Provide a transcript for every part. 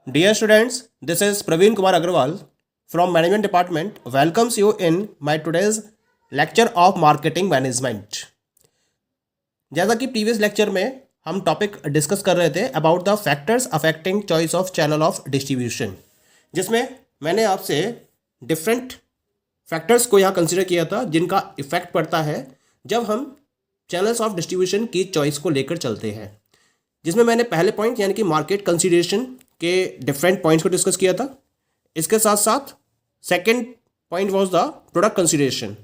Dear students, this is Praveen Kumar Agarwal from Management Department. Welcomes you in my today's lecture of Marketing Management. जैसा कि previous lecture में हम topic discuss कर रहे थे about the factors affecting choice of channel of distribution, जिसमें मैंने आपसे डिफरेंट फैक्टर्स को यहाँ कंसिडर किया था जिनका इफेक्ट पड़ता है जब हम चैनल्स ऑफ डिस्ट्रीब्यूशन की चॉइस को लेकर चलते हैं, जिसमें मैंने पहले पॉइंट यानी कि मार्केट कंसिडरेशन के डिफरेंट पॉइंट्स को डिस्कस किया था। इसके साथ साथ second point was the product consideration,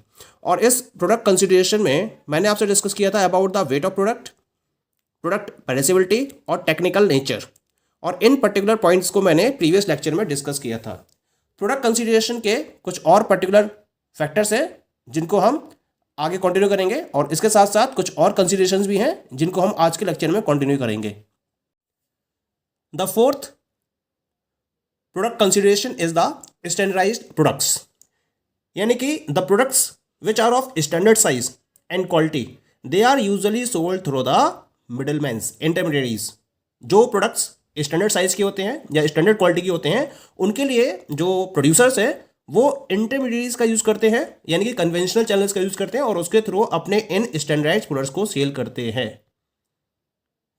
और इस प्रोडक्ट कंसिडरेशन में मैंने आपसे डिस्कस किया था about the weight of product, product perishability और टेक्निकल नेचर, और इन पर्टिकुलर पॉइंट्स को मैंने प्रीवियस लेक्चर में डिस्कस किया था। प्रोडक्ट कंसिडरेशन के कुछ और पर्टिकुलर फैक्टर्स हैं जिनको हम आगे कंटिन्यू करेंगे, और इसके साथ साथ कुछ और कंसिडरेशंस भी हैं जिनको हम आज के लेक्चर में कंटिन्यू करेंगे। The fourth product consideration is the standardized products, यानी कि the products which are of standard size and quality they are usually sold through the middlemans intermediaries. जो प्रोडक्ट्स स्टैंडर्ड साइज के होते हैं या स्टैंडर्ड क्वालिटी के होते हैं उनके लिए जो प्रोड्यूसर्स हैं वो इंटरमीडिएरीज का यूज़ करते हैं, यानी कि कन्वेंशनल चैनल्स का यूज़ करते हैं और उसके थ्रू अपने इन स्टैंडर्डाइज्ड प्रोडक्ट्स को सेल करते हैं।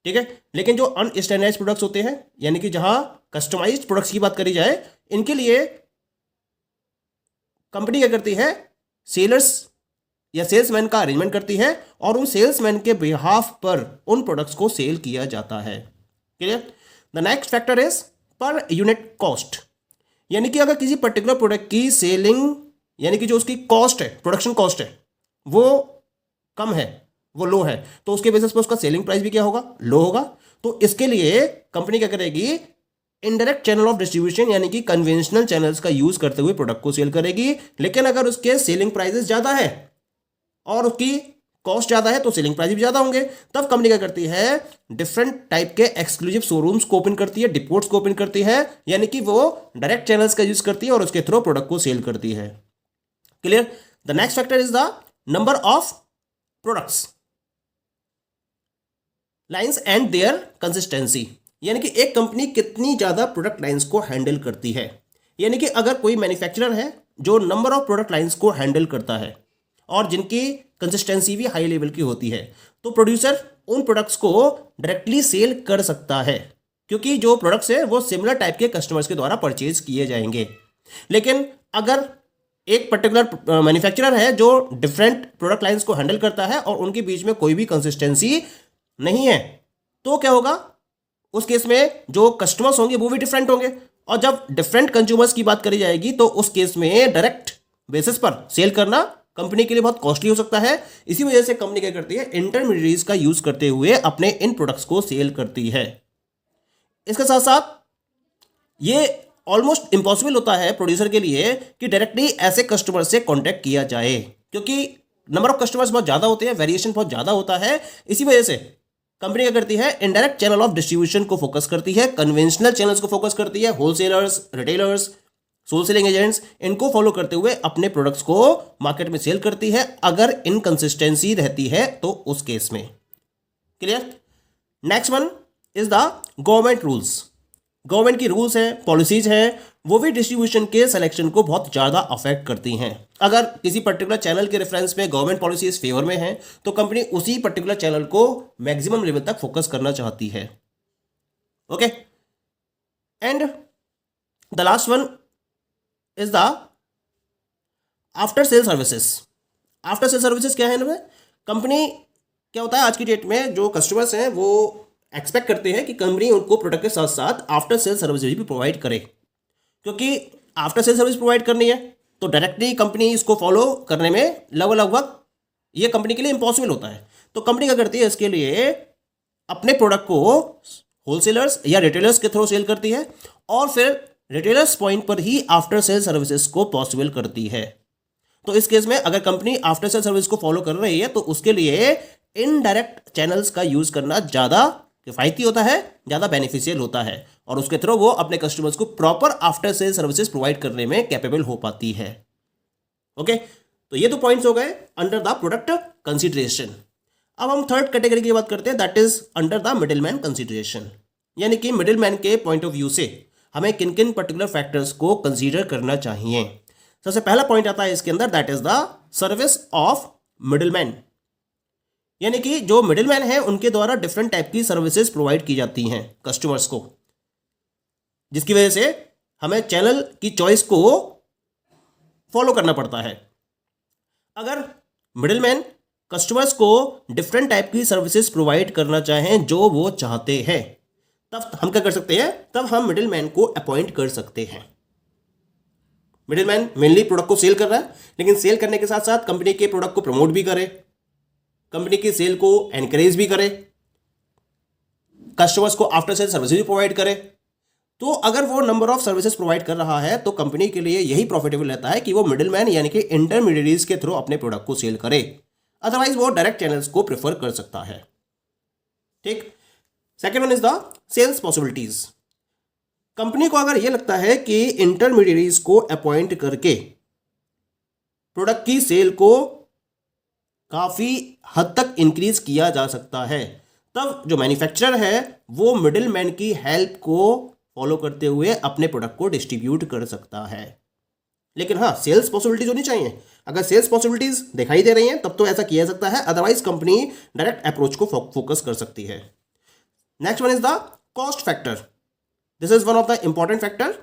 ठीक है, लेकिन जो अनस्टैंडर्डाइज्ड प्रोडक्ट्स होते हैं यानी कि जहां कस्टमाइज्ड प्रोडक्ट्स की बात करी जाए, इनके लिए कंपनी क्या करती है, सेलर्स या सेल्समैन का अरेंजमेंट करती है और उन सेल्समैन के बिहाफ पर उन प्रोडक्ट्स को सेल किया जाता है। Clear. The next factor is per unit cost, यानी कि अगर किसी पर्टिकुलर प्रोडक्ट की सेलिंग यानी कि जो उसकी कॉस्ट है, प्रोडक्शन कॉस्ट है, वो कम है, वो लो है, तो उसके बेसिस पर उसका सेलिंग प्राइस भी क्या होगा, लो होगा। तो इसके लिए कंपनी क्या करेगी, इनडायरेक्ट चैनल ऑफ डिस्ट्रीब्यूशन यानी कि कन्वेंशनल चैनल्स का यूज करते हुए प्रोडक्ट को सेल करेगी। लेकिन अगर उसके सेलिंग प्राइसेस ज्यादा है और उसकी कॉस्ट ज्यादा है तो सेलिंग प्राइस भी ज्यादा होंगे, तब कंपनी क्या करती है, डिफरेंट टाइप के एक्सक्लूसिव शोरूम्स को ओपन करती है, डिपोट्स को ओपन करती है, यानी कि वो डायरेक्ट चैनल्स का यूज करती है और उसके थ्रू प्रोडक्ट को सेल करती है। Clear. The next factor is the number of products lines and their consistency, यानी कि एक कंपनी कितनी ज़्यादा प्रोडक्ट लाइन्स को हैंडल करती है। यानी कि अगर कोई मैन्युफैक्चरर है जो नंबर ऑफ प्रोडक्ट लाइन्स को हैंडल करता है और जिनकी कंसिस्टेंसी भी हाई लेवल की होती है, तो प्रोड्यूसर उन प्रोडक्ट्स को डायरेक्टली सेल कर सकता है, क्योंकि जो प्रोडक्ट्स है वो सिमिलर टाइप के कस्टमर्स के द्वारा परचेज किए जाएंगे। लेकिन अगर एक पर्टिकुलर मैन्युफैक्चरर है जो डिफरेंट प्रोडक्ट लाइन्स को हैंडल करता है और उनके बीच में कोई भी कंसिस्टेंसी नहीं है, तो क्या होगा, उस केस में जो कस्टमर्स होंगे वो भी डिफरेंट होंगे, और जब डिफरेंट कंज्यूमर्स की बात करी जाएगी तो उस केस में डायरेक्ट बेसिस पर सेल करना कंपनी के लिए बहुत कॉस्टली हो सकता है। इसी वजह से कंपनी क्या करती है, इंटरमीडिएरीज का यूज करते हुए अपने इन प्रोडक्ट्स को सेल करती है। इसके साथ साथ ये ऑलमोस्ट इम्पॉसिबल होता है प्रोड्यूसर के लिए कि डायरेक्टली ऐसे कस्टमर से कॉन्टैक्ट किया जाए, क्योंकि नंबर ऑफ कस्टमर्स बहुत ज़्यादा होते हैं, वेरिएशन बहुत ज़्यादा होता है। इसी वजह से कंपनी क्या करती है, इनडायरेक्ट चैनल ऑफ डिस्ट्रीब्यूशन को फोकस करती है, कन्वेंशनल चैनल्स को फोकस करती है, wholesalers, retailers, sole selling agents, इनको फॉलो करते हुए अपने प्रोडक्ट्स को मार्केट में सेल करती है, अगर इनकंसिस्टेंसी रहती है तो उस केस में। Clear. Next one is the government rules. Government की रूल्स हैं, पॉलिसीज हैं, वो भी डिस्ट्रीब्यूशन के सिलेक्शन को बहुत ज़्यादा अफेक्ट करती हैं। अगर किसी पर्टिकुलर चैनल के रेफरेंस में गवर्नमेंट पॉलिसीज फेवर में हैं तो कंपनी उसी पर्टिकुलर चैनल को मैक्सिमम लेवल तक फोकस करना चाहती है। Okay. And the last one is the after sale services. After sale services क्या है इनमें, कंपनी क्या होता है, आज की डेट में जो कस्टमर्स हैं वो एक्सपेक्ट करते हैं कि कंपनी उनको प्रोडक्ट के साथ साथ आफ्टर सेल सर्विसेज भी प्रोवाइड करे, क्योंकि आफ्टर सेल सर्विस प्रोवाइड करनी है तो डायरेक्टली कंपनी इसको फॉलो करने में लगभग ये कंपनी के लिए इम्पॉसिबल होता है। तो कंपनी क्या करती है, इसके लिए अपने प्रोडक्ट को होलसेलर्स या रिटेलर्स के थ्रू सेल करती है और फिर रिटेलर्स पॉइंट पर ही आफ्टर सेल सर्विसेज को पॉसिबल करती है। तो इस केस में अगर कंपनी आफ्टर सेल सर्विस को फॉलो कर रही है तो उसके लिए इनडायरेक्ट चैनल्स का यूज करना ज़्यादा किफायती होता है, ज़्यादा बेनिफिशियल होता है, और उसके थ्रू वो अपने कस्टमर्स को proper after sale services provide करने में कैपेबल हो पाती है। ओके, तो ये तो पॉइंट्स हो गए अंडर द प्रोडक्ट कंसिडरेशन। अब हम थर्ड कैटेगरी की बात करते हैं, that is under the middleman consideration, यानी कि मिडिलमैन के पॉइंट ऑफ व्यू से हमें किन किन पर्टिकुलर फैक्टर्स को कंसीडर करना चाहिए। सबसे पहला पॉइंट आता है इसके अंदर, that is the service of middleman. यानी कि जो मिडिलमैन है उनके द्वारा डिफरेंट टाइप की सर्विसेज प्रोवाइड की जाती हैं कस्टमर्स को, जिसकी वजह से हमें चैनल की चॉइस को फॉलो करना पड़ता है। अगर मिडिलमैन कस्टमर्स को डिफरेंट टाइप की सर्विसेज प्रोवाइड करना चाहें जो वो चाहते हैं, तब हम क्या कर सकते हैं, तब हम मिडिलमैन को अपॉइंट कर सकते हैं। मिडिलमैन मेनली प्रोडक्ट को सेल कर रहा है, लेकिन सेल करने के साथ साथ कंपनी के प्रोडक्ट को प्रमोट भी करे, कंपनी की सेल को एनकरेज भी करे, कस्टमर्स को आफ्टर सेल सर्विसेज भी प्रोवाइड करे। तो अगर वो नंबर ऑफ सर्विसेज प्रोवाइड कर रहा है तो कंपनी के लिए यही प्रॉफिटेबल रहता है कि वो मिडिलमैन यानी कि इंटरमीडिएटरीज के थ्रू अपने प्रोडक्ट को सेल करे। अदरवाइज वो डायरेक्ट चैनल्स को प्रेफर कर सकता है। ठीक। Second one is the sales possibilities. Company को अगर ये लगता है कि इंटरमीडिएटरीज को अपॉइंट करके प्रोडक्ट की सेल को काफी हद तक इंक्रीज किया जा सकता है, तब जो मैन्युफैक्चरर है वो मिडिलमैन की हेल्प को फॉलो करते हुए अपने प्रोडक्ट को डिस्ट्रीब्यूट कर सकता है। लेकिन हाँ, सेल्स पॉसिबिलिटीज होनी चाहिए। अगर सेल्स पॉसिबिलिटीज दिखाई दे रही हैं तब तो ऐसा किया जा सकता है, अदरवाइज कंपनी डायरेक्ट अप्रोच को फोकस कर सकती है। Next one is the cost factor. This is one of the important factor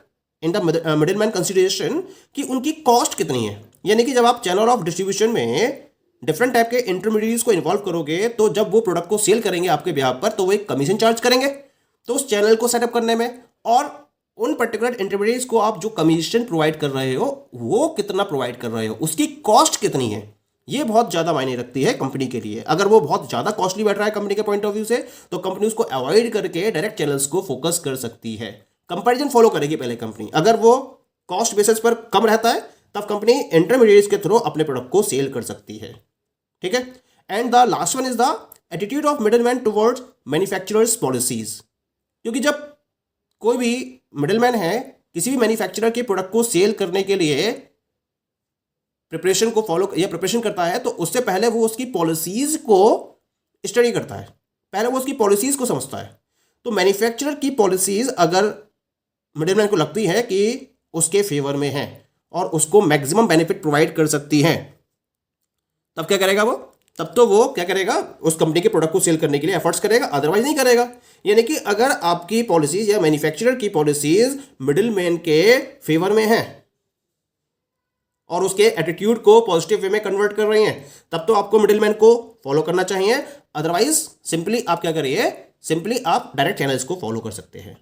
in the middleman consideration कि उनकी कॉस्ट कितनी है। यानी कि जब आप चैनल ऑफ डिस्ट्रीब्यूशन में डिफरेंट टाइप के इंटरमीडिएट्स को इन्वॉल्व करोगे तो जब वो प्रोडक्ट को सेल करेंगे आपके बिहाफ पर तो वो एक कमीशन चार्ज करेंगे। तो उस चैनल को सेटअप करने में और उन पर्टिकुलर इंटरमीडिएट्स को आप जो कमीशन प्रोवाइड कर रहे हो वो कितना प्रोवाइड कर रहे हो, उसकी कॉस्ट कितनी है, ये बहुत ज़्यादा मायने रखती है कंपनी के लिए। अगर वो बहुत ज़्यादा कॉस्टली बैठ रहा है कंपनी के पॉइंट ऑफ व्यू से तो कंपनी उसको अवॉइड करके डायरेक्ट चैनल्स को फोकस कर सकती है। कंपैरिजन फॉलो करेगी पहले कंपनी। अगर वो कॉस्ट बेसिस पर कम रहता है तब कंपनी इंटरमीडिएट्स के थ्रू अपने प्रोडक्ट को सेल कर सकती है। ठीक है। And the last one is the attitude of middleman towards manufacturers policies. क्योंकि जब कोई भी मिडिलमैन है किसी भी मैन्युफैक्चरर के प्रोडक्ट को सेल करने के लिए प्रिपरेशन को फॉलो या प्रिपरेशन करता है तो उससे पहले वो उसकी पॉलिसीज को स्टडी करता है, पहले वो उसकी पॉलिसीज को समझता है। तो मैन्युफैक्चरर की पॉलिसीज अगर मिडिलमैन को लगती है कि उसके फेवर में है और उसको मैक्सिमम बेनिफिट प्रोवाइड कर सकती है, तब क्या करेगा वो, तब तो वो क्या करेगा, उस कंपनी के प्रोडक्ट को सेल करने के लिए एफर्ट्स करेगा, अदरवाइज नहीं करेगा। यानी कि अगर आपकी पॉलिसीज या मैन्युफैक्चरर की पॉलिसीज मिडिलमैन के फेवर में है और उसके एटीट्यूड को पॉजिटिव वे में कन्वर्ट कर रही हैं, तब तो आपको मिडिलमैन को फॉलो करना चाहिए। अदरवाइज सिंपली आप क्या करिए, सिंपली आप डायरेक्ट चैनल्स को फॉलो कर सकते हैं।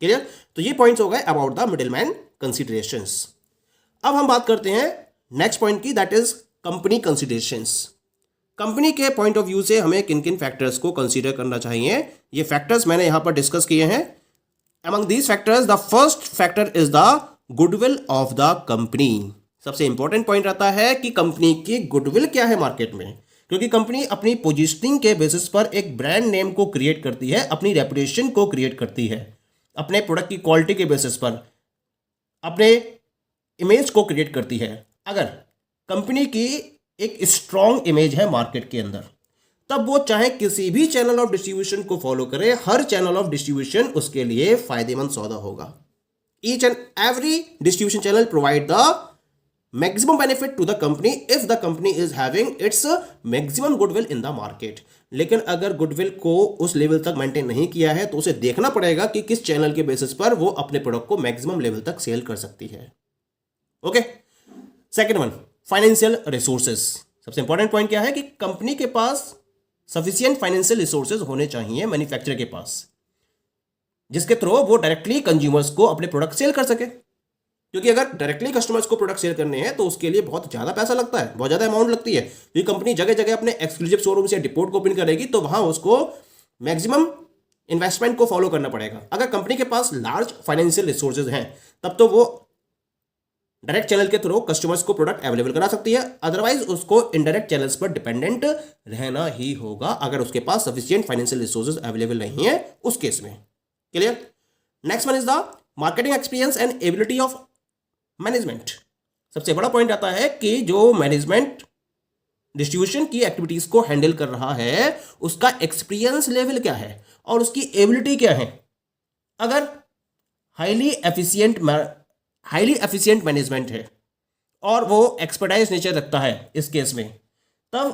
क्लियर। तो ये पॉइंट्स हो गए अबाउट द मिडिलमैन कंसिडरेशंस। अब हम बात करते हैं नेक्स्ट पॉइंट की, that is company considerations. Company के पॉइंट ऑफ व्यू से हमें किन किन फैक्टर्स को कंसीडर करना चाहिए, ये फैक्टर्स मैंने यहां पर डिस्कस किए हैं। Among these factors the first factor is the goodwill of the company. सबसे इंपॉर्टेंट पॉइंट आता है कि कंपनी की गुडविल क्या है मार्केट में, क्योंकि कंपनी अपनी पोजीशनिंग के बेसिस पर एक ब्रांड नेम को क्रिएट करती है, अपनी रेपुटेशन को क्रिएट करती है, अपने प्रोडक्ट की क्वालिटी के बेसिस पर अपने इमेज को क्रिएट करती है। अगर कंपनी की एक स्ट्रॉन्ग इमेज है मार्केट के अंदर, तब वो चाहे किसी भी चैनल ऑफ डिस्ट्रीब्यूशन को फॉलो करे, हर चैनल ऑफ डिस्ट्रीब्यूशन उसके लिए फायदेमंद सौदा होगा। Each and every distribution channel provide the maximum benefit to the company if the company is having its maximum goodwill in the market. लेकिन अगर गुडविल को उस लेवल तक मेंटेन नहीं किया है तो उसे देखना पड़ेगा कि किस चैनल के बेसिस पर वो अपने प्रोडक्ट को मैक्सिमम लेवल तक सेल कर सकती है। Okay. Second one, financial resources. सबसे इंपॉर्टेंट पॉइंट क्या है कि कंपनी के पास सफिशिएंट फाइनेंशियल रिसोर्सेज होने चाहिए मैन्युफैक्चरर के पास, जिसके थ्रू वो डायरेक्टली कंज्यूमर्स को अपने प्रोडक्ट सेल कर सके। क्योंकि अगर डायरेक्टली कस्टमर्स को प्रोडक्ट सेल करने हैं तो उसके लिए बहुत ज़्यादा पैसा लगता है, बहुत ज़्यादा अमाउंट लगती है। क्योंकि कंपनी जगह जगह अपने एक्सक्लूसिव शोरूम्स या डिपोट को ओपन करेगी तो वहाँ उसको मैक्सिमम इन्वेस्टमेंट को फॉलो करना पड़ेगा। अगर कंपनी के पास लार्ज फाइनेंशियल रिसोर्सेज हैं तब तो वो डायरेक्ट चैनल के थ्रू कस्टमर्स को प्रोडक्ट अवेलेबल करा सकती है, अदरवाइज उसको इनडायरेक्ट चैनल्स पर डिपेंडेंट रहना ही होगा अगर उसके पास सफिशिएंट फाइनेंशियल रिसोर्सेज अवेलेबल नहीं है उस केस में। Clear. Next one is the marketing experience and ability of management. सबसे बड़ा पॉइंट आता है कि जो मैनेजमेंट डिस्ट्रीब्यूशन की एक्टिविटीज को हैंडल कर रहा है उसका एक्सपीरियंस लेवल क्या है और उसकी एबिलिटी क्या है। अगर हाईली एफिशिएंट मैनेजमेंट है और वो एक्सपर्टाइज नेचर रखता है इस केस में, तब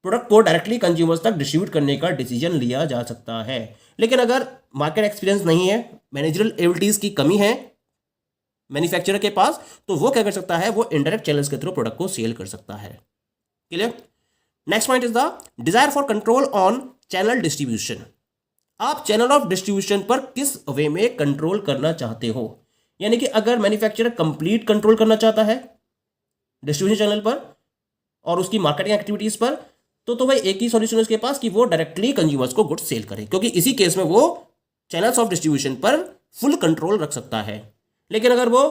प्रोडक्ट को डायरेक्टली कंज्यूमर्स तक डिस्ट्रीब्यूट करने का डिसीजन लिया जा सकता है। लेकिन अगर मार्केट एक्सपीरियंस नहीं है, मैनेजरल एबिलिटीज की कमी है मैन्युफैक्चरर के पास, तो वो क्या कर सकता है, वो इनडायरेक्ट चैनल्स के थ्रू प्रोडक्ट को सेल कर सकता है। Clear? Next point is the desire for control on channel distribution. आप चैनल ऑफ डिस्ट्रीब्यूशन पर किस वे में कंट्रोल करना चाहते हो, यानी कि अगर मैन्युफैक्चरर कंप्लीट कंट्रोल करना चाहता है डिस्ट्रीब्यूशन चैनल पर और उसकी मार्केटिंग एक्टिविटीज पर, तो भाई एक ही सॉल्यूशन है उसके पास कि वो डायरेक्टली कंज्यूमर्स को गुड्स सेल करे, क्योंकि इसी केस में वो चैनल्स ऑफ डिस्ट्रीब्यूशन पर फुल कंट्रोल रख सकता है। लेकिन अगर वो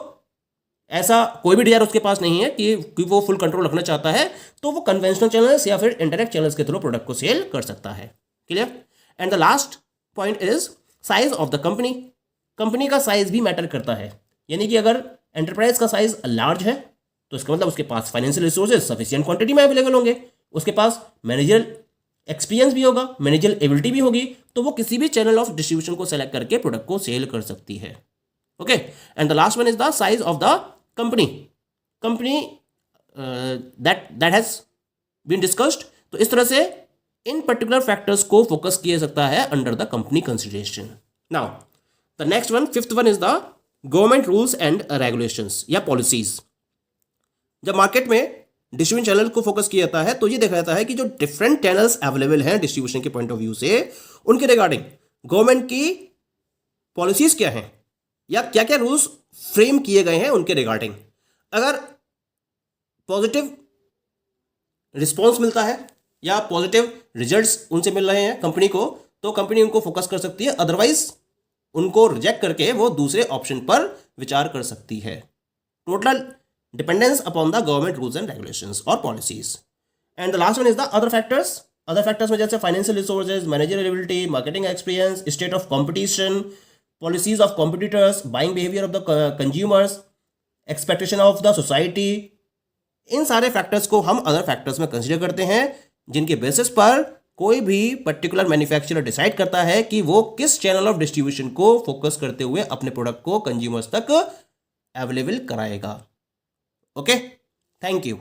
ऐसा कोई भी डिजायर उसके पास नहीं है कि वो फुल कंट्रोल रखना चाहता है, तो वो कन्वेंशनल चैनल्स या फिर इंडायरेक्ट चैनल्स के थ्रू प्रोडक्ट को सेल कर सकता है। Clear? And the last point is size of the company. Company का साइज भी मैटर करता है, यानी कि अगर एंटरप्राइज का साइज लार्ज है तो इसका मतलब उसके पास फाइनेंशियल रिसोर्सेज सफिशिएंट क्वांटिटी में अवेलेबल होंगे, उसके पास मैनेजरल एक्सपीरियंस भी होगा, मैनेजरल एबिलिटी भी होगी, तो वो किसी भी चैनल ऑफ डिस्ट्रीब्यूशन को सेलेक्ट करके प्रोडक्ट को सेल कर सकती है। Okay, and the last one is the size of the company that has been discussed. तो इस तरह से इन पर्टिकुलर फैक्टर्स को फोकस किया सकता है under the company consideration. Now the next one, fifth one is the government rules and regulations या पॉलिसीज। जब मार्केट में डिस्ट्रीब्यूशन चैनल को फोकस किया जाता है तो ये देखा जाता है कि जो डिफरेंट चैनल्स अवेलेबल हैं डिस्ट्रीब्यूशन के पॉइंट ऑफ व्यू से, उनके रिगार्डिंग गवर्नमेंट की पॉलिसीज क्या हैं या क्या क्या रूल्स फ्रेम किए गए हैं उनके रिगार्डिंग। अगर पॉजिटिव रिस्पॉन्स मिलता है या पॉजिटिव रिजल्ट्स उनसे मिल रहे हैं कंपनी को, तो कंपनी उनको फोकस कर सकती है, अदरवाइज उनको रिजेक्ट करके वो दूसरे ऑप्शन पर विचार कर सकती है। Total dependence upon the government rules and regulations और policies. And the last one is the other factors. Other factors में जैसे financial resources, managerial ability, marketing experience, state of competition, policies of competitors, buying behaviour of the consumers, expectation of the society, इन सारे factors को हम other factors में consider करते हैं, जिनके बेसिस पर कोई भी पर्टिकुलर मैन्युफैक्चरर डिसाइड करता है कि वो किस चैनल ऑफ डिस्ट्रीब्यूशन को फोकस करते हुए अपने प्रोडक्ट को कंज्यूमर्स तक अवेलेबल कराएगा। Okay, thank you.